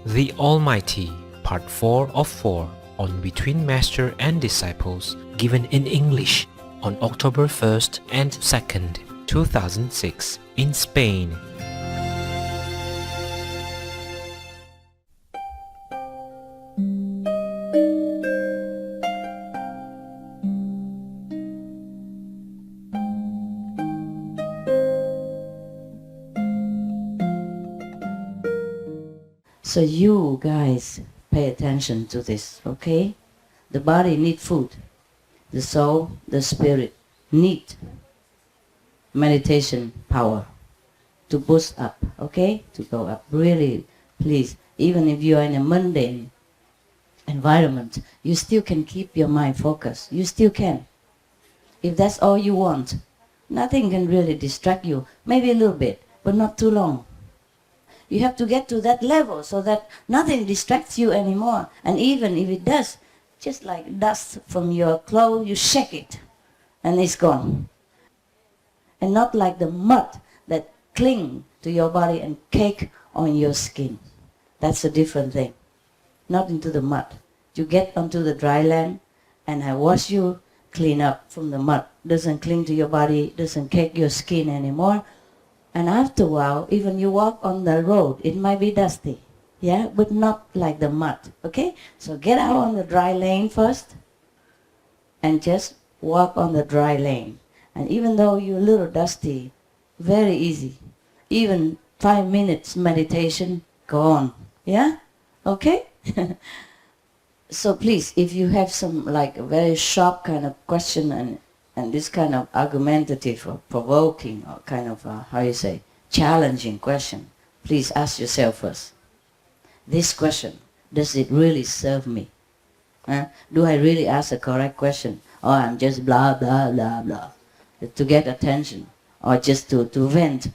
The Almighty, Part 4 of 4 on Between Master and Disciples, given in English on October 1st and 2nd, 2006 in Spain. So you guys pay attention to this, okay? The body needs food. The soul, the spirit need meditation power to boost up, okay? To go up. Really, please, even if you are in a mundane environment, you still can keep your mind focused. You still can. If that's all you want, nothing can really distract you. Maybe a little bit, but not too long. You have to get to that level so that nothing distracts you anymore. And even if it does, just like dust from your clothes, you shake it and it's gone. And not like the mud that cling to your body and cake on your skin. That's a different thing. Not into the mud. You get onto the dry land and I wash you clean up from the mud. Doesn't cling to your body, doesn't cake your skin anymore. And after a while, even you walk on the road, it might be dusty, yeah, but not like the mud, okay? So get out on the dry lane first and just walk on the dry lane. And even though you're a little dusty, very easy. Even 5 minutes meditation, go on, yeah? Okay? So please, if you have some like a very sharp kind of question and this kind of argumentative or provoking or kind of, challenging question, please ask yourself first. This question, does it really serve me? Do I really ask the correct question? Or I'm just blah, blah, blah, blah, to get attention? Or just to vent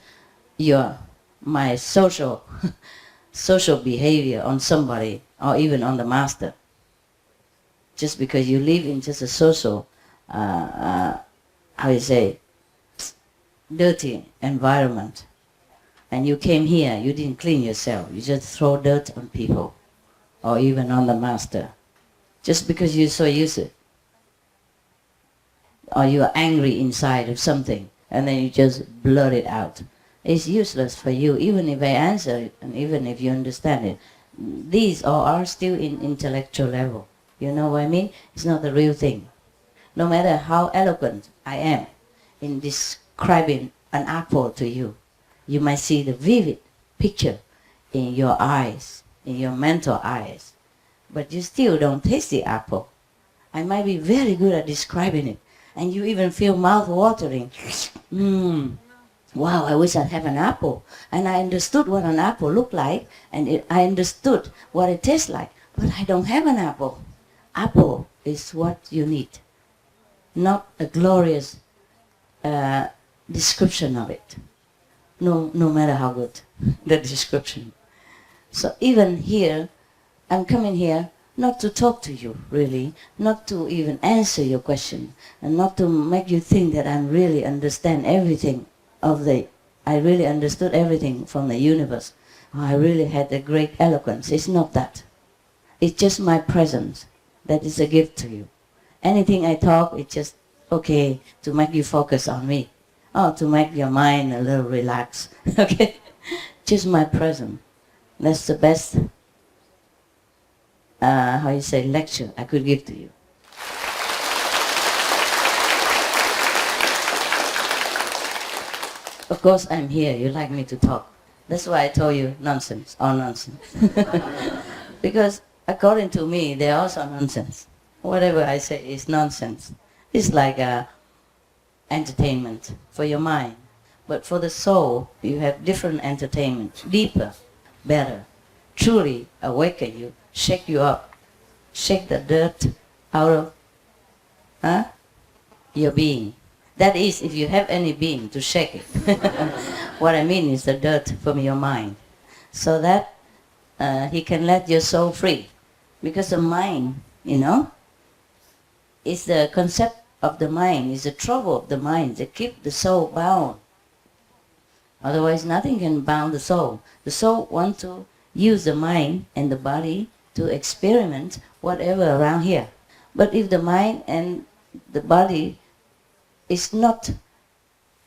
my social behavior on somebody or even on the master? Just because you live in just a social dirty environment, and you came here, you didn't clean yourself, you just throw dirt on people, or even on the master, just because you're so used to it. Or you are angry inside of something, and then you just blurt it out. It's useless for you, even if I answer it, and even if you understand it. These all are still in intellectual level. You know what I mean? It's not the real thing. No matter how eloquent I am in describing an apple to you, you might see the vivid picture in your eyes, in your mental eyes, but you still don't taste the apple. I might be very good at describing it, and you even feel mouth-watering. Wow, I wish I'd have an apple. And I understood what an apple looked like, and I understood what it tastes like, but I don't have an apple. Apple is what you need, not a glorious description of it. No matter how good the description. So even here, I'm coming here not to talk to you, really, not to even answer your question, and not to make you think that I really understand everything I really understood everything from the universe. I really had a great eloquence. It's not that. It's just my presence that is a gift to you. Anything I talk, it's just okay to make you focus on me. Oh, to make your mind a little relaxed, okay? Just my presence. That's the best, lecture I could give to you. Of course, I'm here. You like me to talk. That's why I told you nonsense, all nonsense. Because according to me, they're also nonsense. Whatever I say is nonsense. It's like entertainment for your mind. But for the soul, you have different entertainment, deeper, better, truly awaken you, shake you up, shake the dirt out of your being. That is, if you have any being to shake it. What I mean is the dirt from your mind. So that he can let your soul free. Because the mind, is the concept of the mind, is the trouble of the mind that keep the soul bound. Otherwise, nothing can bound the soul. The soul wants to use the mind and the body to experiment whatever around here. But if the mind and the body is not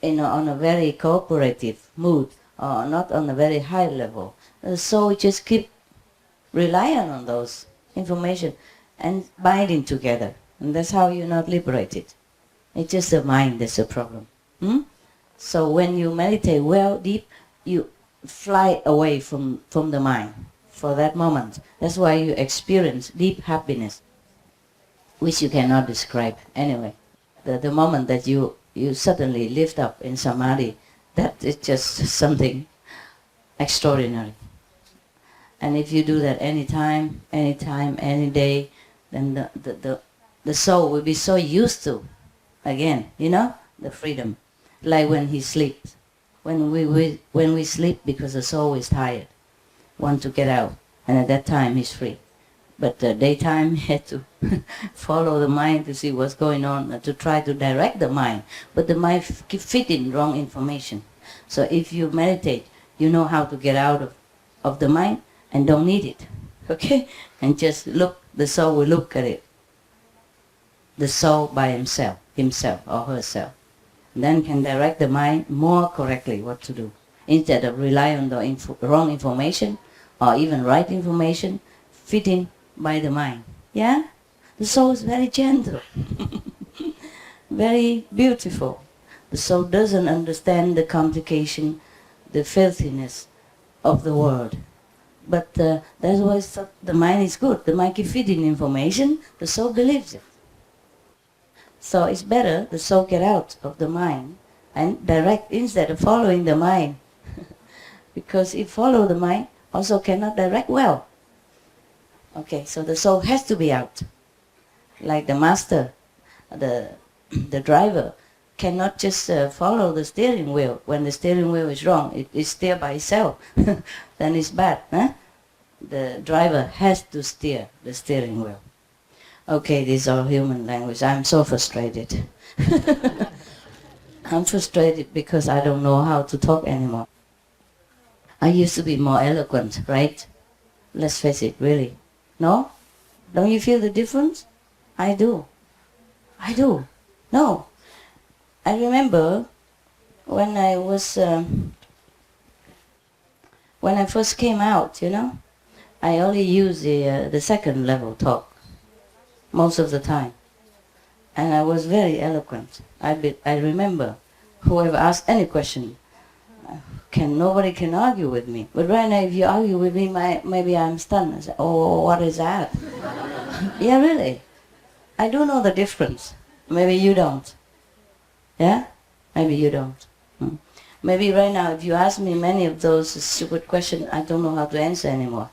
on a very cooperative mood or not on a very high level, so we just keep relying on those information and binding together. And that's how you're not liberated. It's just the mind that's the problem. So when you meditate well, deep, you fly away from the mind for that moment. That's why you experience deep happiness, which you cannot describe anyway. The moment that you suddenly lift up in samadhi, that is just something extraordinary. And if you do that anytime, any day, then the soul will be so used to, again, the freedom. Like when he sleeps. When we sleep because the soul is tired, want to get out, and at that time he's free. But daytime he had to follow the mind to see what's going on, to try to direct the mind. But the mind keep feeding wrong information. So if you meditate, you know how to get out of the mind and don't need it. Okay? And just look, the soul will look at it. The soul by himself or herself. Then can direct the mind more correctly what to do. Instead of rely on the wrong information or even right information, fitting by the mind. Yeah? The soul is very gentle, very beautiful. The soul doesn't understand the complication, the filthiness of the world. But that's why the mind is good. The mind keeps feeding information, the soul believes it. So it's better the soul get out of the mind and direct instead of following the mind. Because if follow the mind, also cannot direct well. Okay, so the soul has to be out. Like the master, the driver, cannot just follow the steering wheel. When the steering wheel is wrong, it is steer by itself. Then it's bad. Huh? The driver has to steer the steering wheel. Okay, these are human language. I'm so frustrated. I'm frustrated because I don't know how to talk anymore. I used to be more eloquent, right? Let's face it, really. No? Don't you feel the difference? I do. I do. No. I remember when I was, when I first came out, I only used the second level talk most of the time. And I was very eloquent. I remember whoever asked any question, nobody can argue with me. But right now if you argue with me, maybe I'm stunned. I say, oh, what is that? Yeah, really. I do know the difference. Maybe you don't. Yeah? Maybe you don't. Maybe right now if you ask me many of those stupid questions, I don't know how to answer anymore.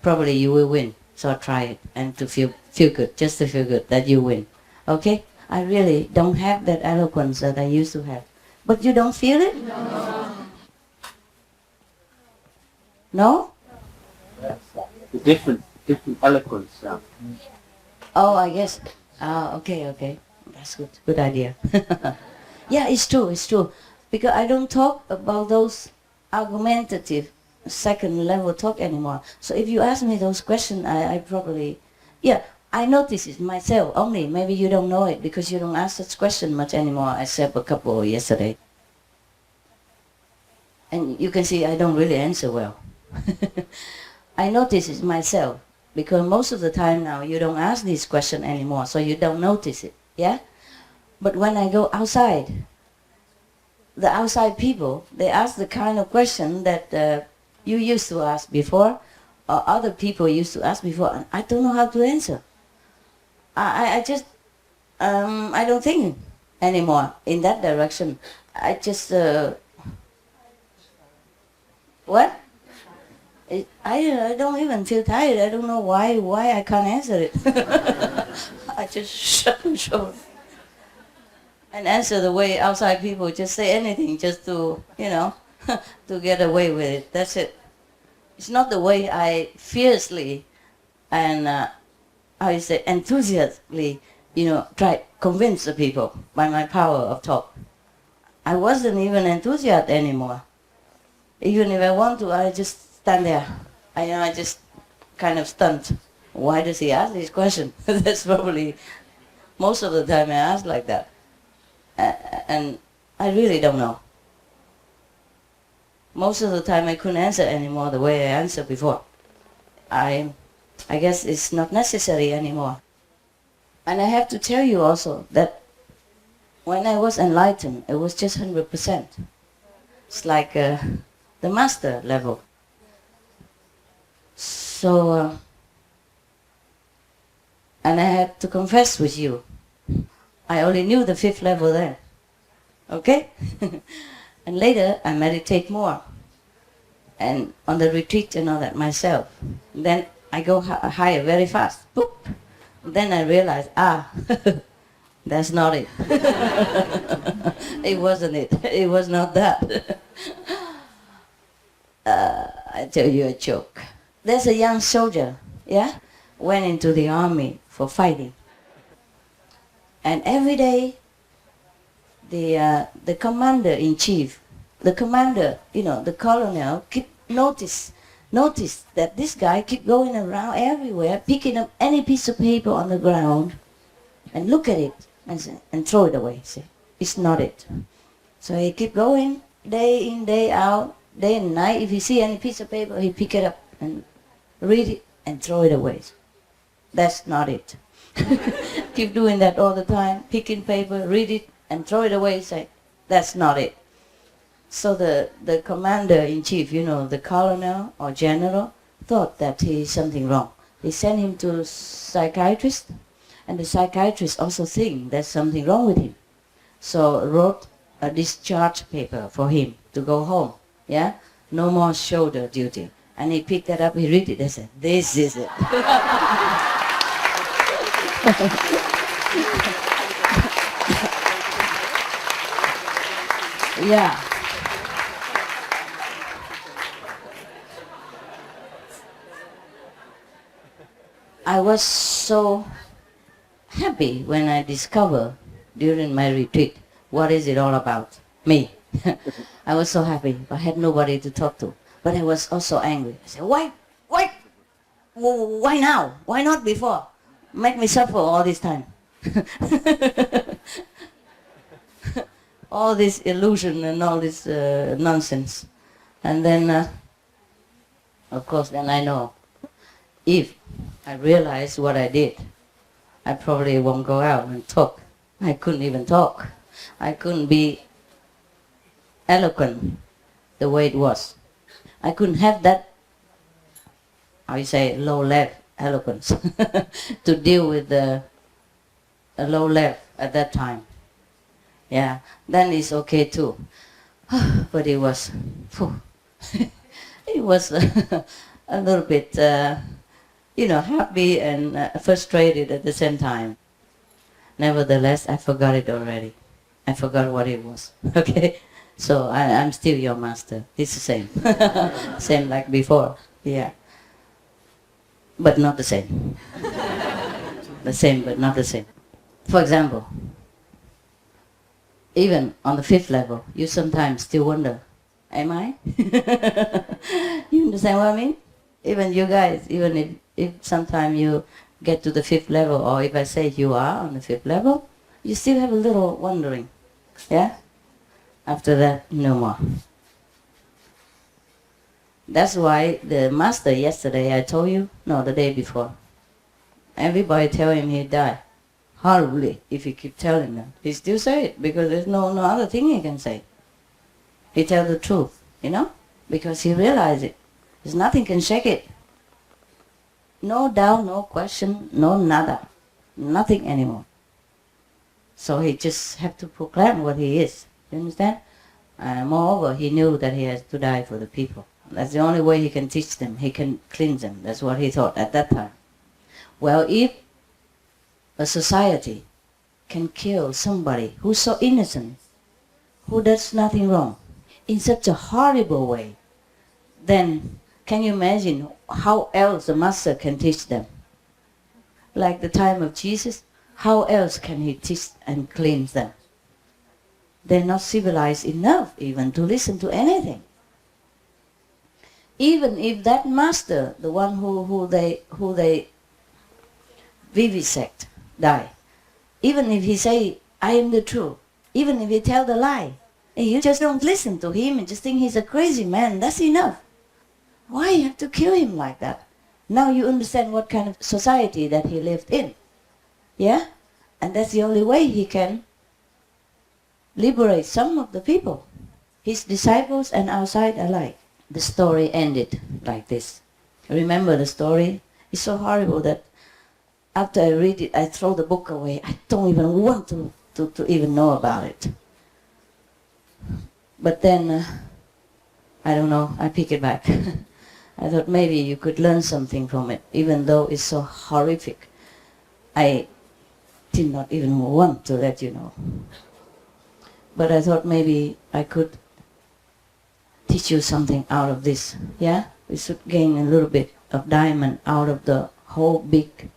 Probably you will win. So try it and to feel good, just to feel good that you win. Okay? I really don't have that eloquence that I used to have. But you don't feel it? No? No? Different eloquence. Oh, I guess. Okay. That's good. Good idea. Yeah, it's true. Because I don't talk about those argumentative second level talk anymore. So if you ask me those questions, I probably, I notice it myself only. Maybe you don't know it because you don't ask such question much anymore, except a couple yesterday. And you can see I don't really answer well. I notice it myself because most of the time now you don't ask these questions anymore, so you don't notice it, yeah? But when I go outside, the outside people, they ask the kind of question that you used to ask before, or other people used to ask before, and I don't know how to answer. I just, I don't think anymore in that direction. I just, what? I don't even feel tired. I don't know why I can't answer it. I just shut and show and answer the way outside people just say anything just to, to get away with it. That's it. It's not the way I fiercely and, enthusiastically, try to convince the people by my power of talk. I wasn't even enthusiastic anymore. Even if I want to, I just stand there I just kind of stunned. Why does he ask this question? That's probably most of the time I ask like that. And I really don't know. Most of the time I couldn't answer anymore the way I answered before. I guess it's not necessary anymore. And I have to tell you also that when I was enlightened, it was just 100%. It's like the master level. So, and I had to confess with you, I only knew the 5th level then. Okay? And later I meditate more. And on the retreat and all that myself. Then I go higher very fast. Boop. Then I realize, that's not it. It wasn't it. It was not that. I tell you a joke. There's a young soldier, yeah, went into the army for fighting. And every day, the commander-in-chief, the commander, the colonel, keep notice that this guy keep going around everywhere, picking up any piece of paper on the ground, and look at it and throw it away. Say, it's not it. So he keep going day in, day out, day and night. If he see any piece of paper, he pick it up and read it and throw it away. That's not it. Keep doing that all the time, picking paper, read it and throw it away. Say, that's not it. So the commander-in-chief, the colonel or general, thought that he is something wrong. He sent him to a psychiatrist, and the psychiatrist also think there's something wrong with him. So wrote a discharge paper for him to go home. Yeah, no more shoulder duty. And he picked that up, he read it, and said, this is it. Yeah. I was so happy when I discovered during my retreat what is it all about. Me. I was so happy. I had nobody to talk to. But I was also angry. I said, why now? Why not before? Make me suffer all this time. All this illusion and all this nonsense. And then, of course, then I know, if I realize what I did, I probably won't go out and talk. I couldn't even talk. I couldn't be eloquent the way it was. I couldn't have that, how you say, low-level eloquence to deal with a low level at that time. Yeah, then it's okay too. But it was, it was a little bit, happy and frustrated at the same time. Nevertheless, I forgot it already. I forgot what it was. Okay, so I'm still your master. It's the same, same like before. Yeah, but not the same. The same, but not the same. For example, even on the 5th level, you sometimes still wonder, am I? You understand what I mean? Even you guys, even if sometimes you get to the 5th level, or if I say you are on the 5th level, you still have a little wondering. Yeah? After that, no more. That's why the master yesterday, I told you, no, the day before, everybody tell him he'd die. Horribly, if he keep telling them. He still say it, because there's no other thing he can say. He tell the truth, because he realize it. There's nothing can shake it. No doubt, no question, no nada. Nothing anymore. So he just have to proclaim what he is. You understand? Moreover, he knew that he has to die for the people. That's the only way he can teach them. He can cleanse them. That's what he thought at that time. Well, if a society can kill somebody who's so innocent, who does nothing wrong, in such a horrible way, then can you imagine how else the master can teach them? Like the time of Jesus, how else can he teach and cleanse them? They're not civilized enough even to listen to anything. Even if that master, the one who they vivisect, die, even if he say, I am the truth, even if he tell the lie, and you just don't listen to him and just think he's a crazy man, that's enough. Why you have to kill him like that? Now you understand what kind of society that he lived in. Yeah? And that's the only way he can liberate some of the people, his disciples and outside alike. The story ended like this. Remember the story? It's so horrible that after I read it, I throw the book away. I don't even want to even know about it. But then, I don't know, I pick it back. I thought maybe you could learn something from it, even though it's so horrific. I did not even want to let you know. But I thought maybe I could teach you something out of this. Yeah? We should gain a little bit of diamond out of the whole big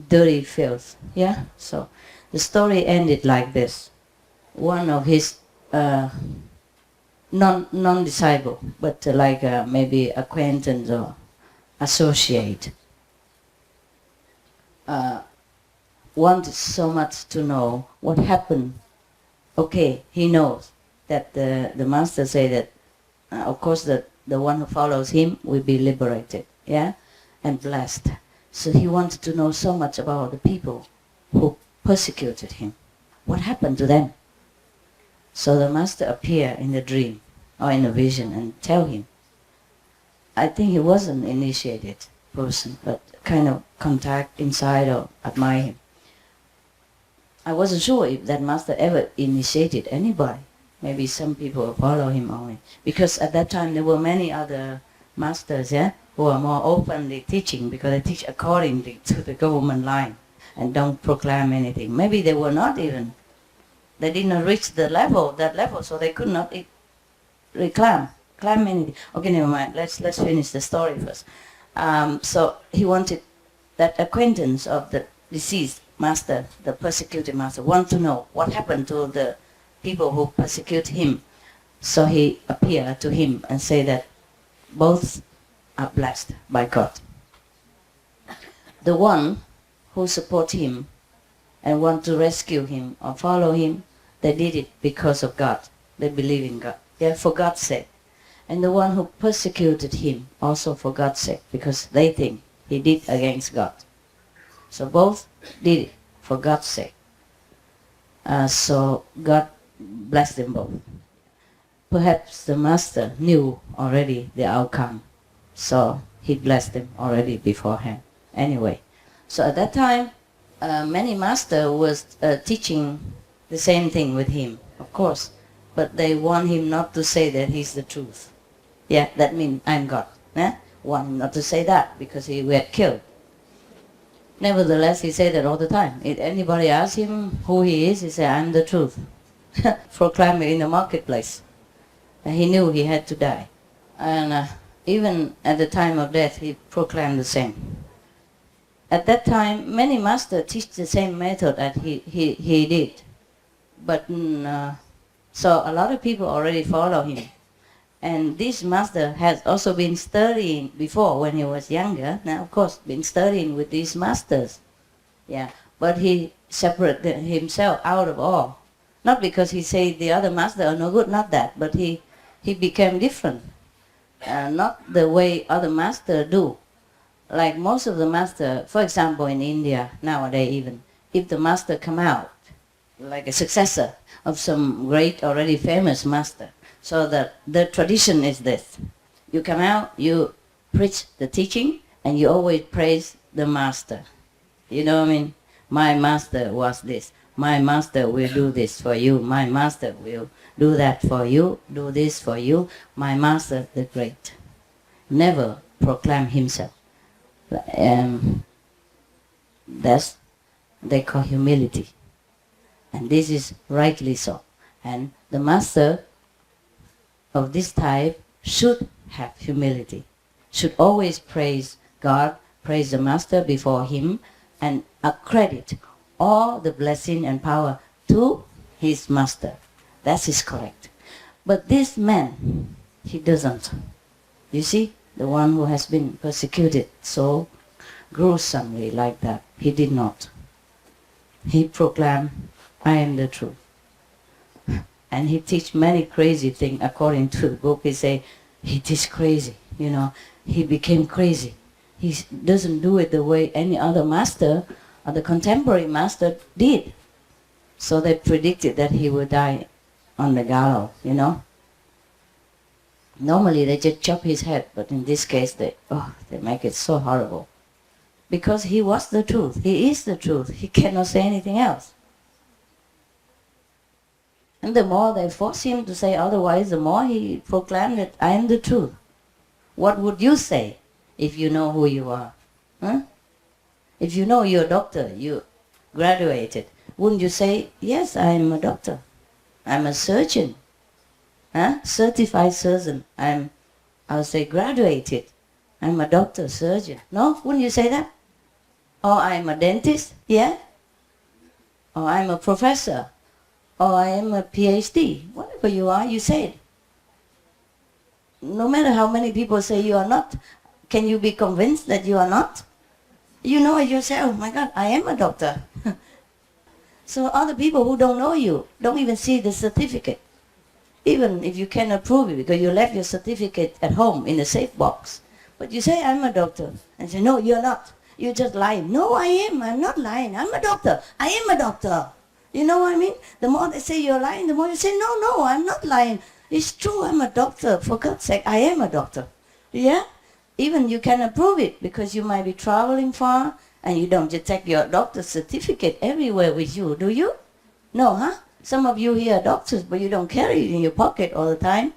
dirty filth. Yeah? So the story ended like this. One of his non-disciple, but maybe acquaintance or associate, wanted so much to know what happened. Okay, he knows that the master say that, of course, the one who follows him will be liberated, yeah, and blessed. So he wanted to know so much about the people who persecuted him. What happened to them? So the master appear in the dream or in a vision and tell him. I think he wasn't initiated person, but kind of contact inside or admire him. I wasn't sure if that master ever initiated anybody. Maybe some people follow him only. Because at that time there were many other masters, yeah, who are more openly teaching, because they teach according to the government line and don't proclaim anything. Maybe they were not even, they did not reach that level, so they could not claim anything. Okay, never mind. Let's finish the story first. So he wanted that acquaintance of the deceased master, the persecuted master, want to know what happened to the people who persecute him. So he appeared to him and say that both are blessed by God. The one who support him and want to rescue him or follow him, they did it because of God. They believe in God. Yeah, for God's sake. And the one who persecuted him also for God's sake, because they think he did against God. So both did it for God's sake. So God blessed them both. Perhaps the master knew already the outcome, so he blessed them already beforehand. Anyway, so at that time, many masters was teaching the same thing with him, of course, but they want him not to say that he's the truth. Yeah, that means I'm God. Yeah? Want him not to say that because he will get killed. Nevertheless, he said that all the time. If anybody asks him who he is, he said, I'm the truth. Proclaim it in the marketplace. And he knew he had to die. And even at the time of death, he proclaimed the same. At that time, many masters teach the same method that he did. But so a lot of people already follow him. And this master has also been studying before when he was younger. Now, of course, been studying with these masters. Yeah, but he separated himself out of all. Not because he said the other master are no good, not that, but he became different. Not the way other masters do. Like most of the master, for example, in India nowadays even, if the master come out, like a successor of some great already famous master, so that the tradition is this. You come out, you preach the teaching, and you always praise the master. You know what I mean? My master was this. My master will do this for you. My master will do that for you, do this for you. My master, the great. Never proclaim himself. That's they call humility. And this is rightly so. And the master of this type should have humility, should always praise God, praise the master before him, and accredit all the blessing and power to his master. That is correct. But this man, he doesn't. You see, the one who has been persecuted so gruesomely like that, he did not. He proclaimed, I am the truth. And he teach many crazy things. According to the book, he say, he teach crazy, he became crazy. He doesn't do it the way any other master or the contemporary master did. So they predicted that he would die on the gallows, Normally they just chop his head, but in this case they make it so horrible. Because he was the truth. He is the truth. He cannot say anything else. And the more they force him to say otherwise, the more he proclaimed that I am the truth. What would you say if you know who you are? Huh? If you know you're a doctor, you graduated, wouldn't you say, yes, I am a doctor. I'm a surgeon. Certified surgeon. I'll say graduated. I'm a doctor, surgeon. No? Wouldn't you say that? Or I'm a dentist, yeah? Or I'm a professor. Or I am a PhD. Whatever you are, you say it. No matter how many people say you are not, can you be convinced that you are not? You know it yourself. Oh my God, I am a doctor. So other people who don't know you don't even see the certificate. Even if you cannot prove it because you left your certificate at home in a safe box. But you say, I'm a doctor. And say, no, you're not. You're just lying. No, I am. I'm not lying. I'm a doctor. I am a doctor. You know what I mean? The more they say you're lying, the more you say, no, I'm not lying. It's true, I'm a doctor. For God's sake, I am a doctor. Yeah? Even you cannot prove it because you might be traveling far and you don't just take your doctor's certificate everywhere with you, do you? No, huh? Some of you here are doctors, but you don't carry it in your pocket all the time.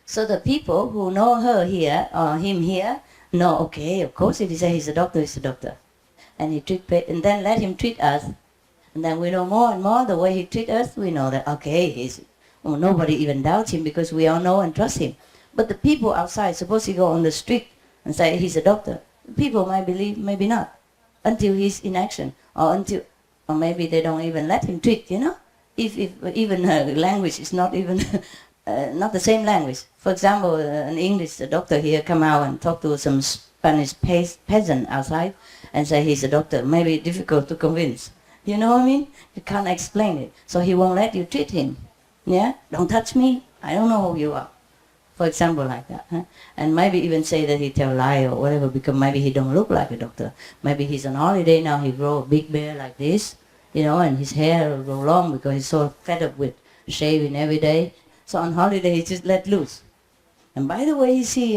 So the people who know her here or him here know, okay, of course if he says he's a doctor, he's a doctor. And he and then let him treat us. And then we know more and more the way he treats us, we know that, okay, nobody even doubts him because we all know and trust him. But the people outside, suppose he go on the street and say he's a doctor, people might believe, maybe not, until he's in action, or maybe they don't even let him treat, If even language is not even, not the same language. For example, an English doctor here come out and talk to some Spanish peasant outside and say he's a doctor, maybe difficult to convince. You know what I mean? You can't explain it. So he won't let you treat him. Yeah? Don't touch me. I don't know who you are. For example, like that. Huh? And maybe even say that he tell lie or whatever because maybe he don't look like a doctor. Maybe he's on holiday now, he grow a big beard like this, and his hair will grow long because he's so fed up with shaving every day. So on holiday he just let loose. And by the way, you see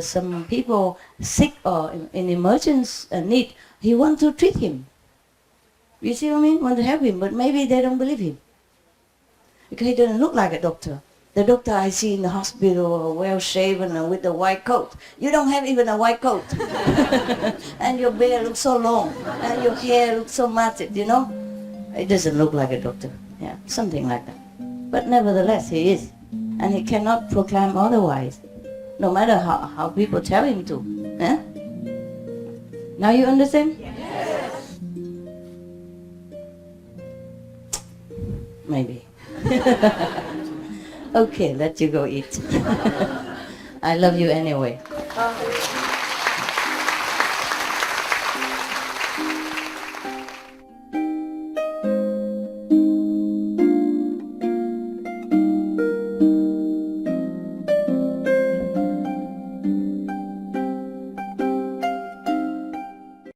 some people sick or in emergency need, he want to treat him. You see what I mean? Want to help him, but maybe they don't believe him. Because he doesn't look like a doctor. The doctor I see in the hospital, well-shaven and with a white coat. You don't have even a white coat. And your beard looks so long. And your hair looks so matted, It doesn't look like a doctor. Yeah, something like that. But nevertheless, he is. And he cannot proclaim otherwise. No matter how people tell him to. Yeah? Now you understand? Maybe. Okay, let you go eat. I love you anyway.